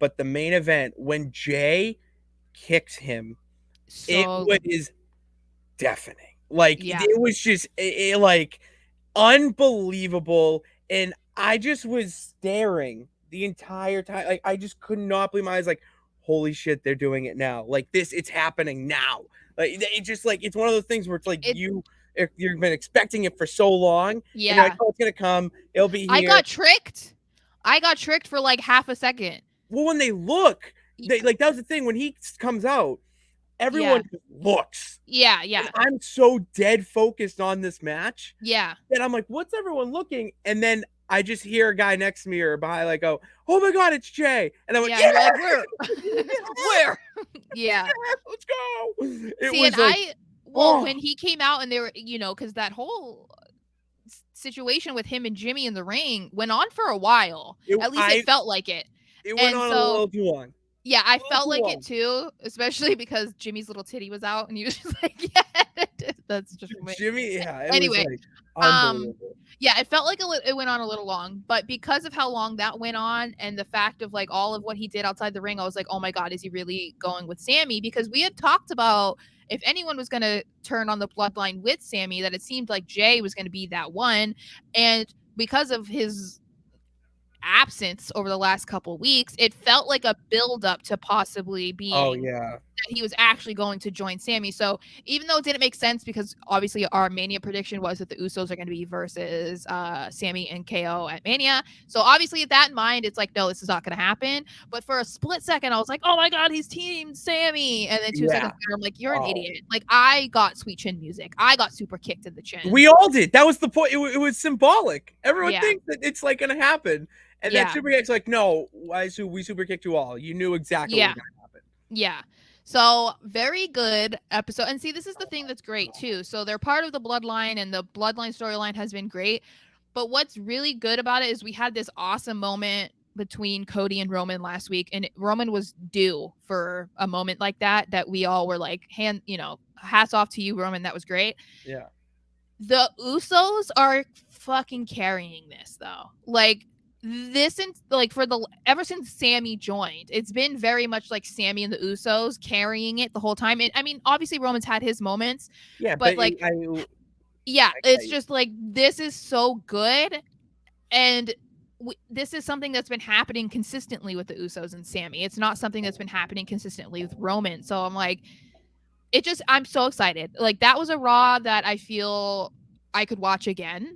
but the main event when Jey kicked him, it So was deafening. Like yeah. it was just like unbelievable, and I just was staring the entire time. Like I just could not believe my eyes. Like holy shit, they're doing it now. Like this, it's happening now. Like it just like it's one of those things where it's like It you've been expecting it for so long, and you're like, yeah. oh, it's gonna come. It'll be I here. got tricked. I got tricked for like half a second. Well, when they look, Y- they like that was the thing when he comes out. Everyone Yeah. looks. Yeah, And yeah. I'm so dead focused on this match Yeah. that I'm like, what's everyone looking? And then I just hear a guy next to me or behind, like, go, oh my God, it's Jey. And I went, Yeah, yeah, and you're like, "Where? yeah, Where?" Yeah. let's go. It See, and was like, when oh, he came out and they were, because that whole situation with him and Jimmy in the ring went on for a while. it, At least it I, felt like it. it went And on a so, little too long. yeah, I A little felt too like it long. too, especially because Jimmy's little titty was out and he was just like, yeah, that's just me. Jimmy, yeah, it was Anyway, like um, unbelievable. yeah, it felt like it went on a little long, but because of how long that went on and the fact of like all of what he did outside the ring, I was like, oh my God, is he really going with Sami? Because we had talked about if anyone was going to turn on the bloodline with Sami, that it seemed like Jey was going to be that one. And because of his absence over the last couple weeks, it felt like a build up to possibly Oh, being yeah. that he was actually going to join Sami. So even though it didn't make sense because obviously our Mania prediction was that the Usos are going to be versus Sami and KO at Mania. So obviously with that in mind, it's like, no, this is not going to happen. But for a split second, I was like, oh my God, he's team Sami. And then 2 seconds Yeah. later, I'm like, you're an Oh. idiot. Like I got sweet chin music. I got super kicked in the chin. We all did. That was the point. It was symbolic. Everyone Yeah. thinks that it's like going to happen. And that Yeah. super kick's like, no, we super kicked you all. You knew exactly what Yeah. was going to happen. Yeah. So very good episode. And see, this is the thing that's great too. So they're part of the bloodline and the bloodline storyline has been great. But what's really good about it is we had this awesome moment between Cody and Roman last week. And Roman was due for a moment like that we all were like, hats off to you, Roman. That was great. Yeah. The Usos are fucking carrying this though. Like this and like for the ever since Sami joined, it's been very much like Sami and the Usos carrying it the whole time. And I mean, obviously Roman's had his moments, Yeah, but but like I yeah, it's just like this is so good and this is something that's been happening consistently with the Usos and Sami. It's not something that's been happening consistently with Roman. So I'm like I'm so excited. Like that was a Raw that I feel I could watch again.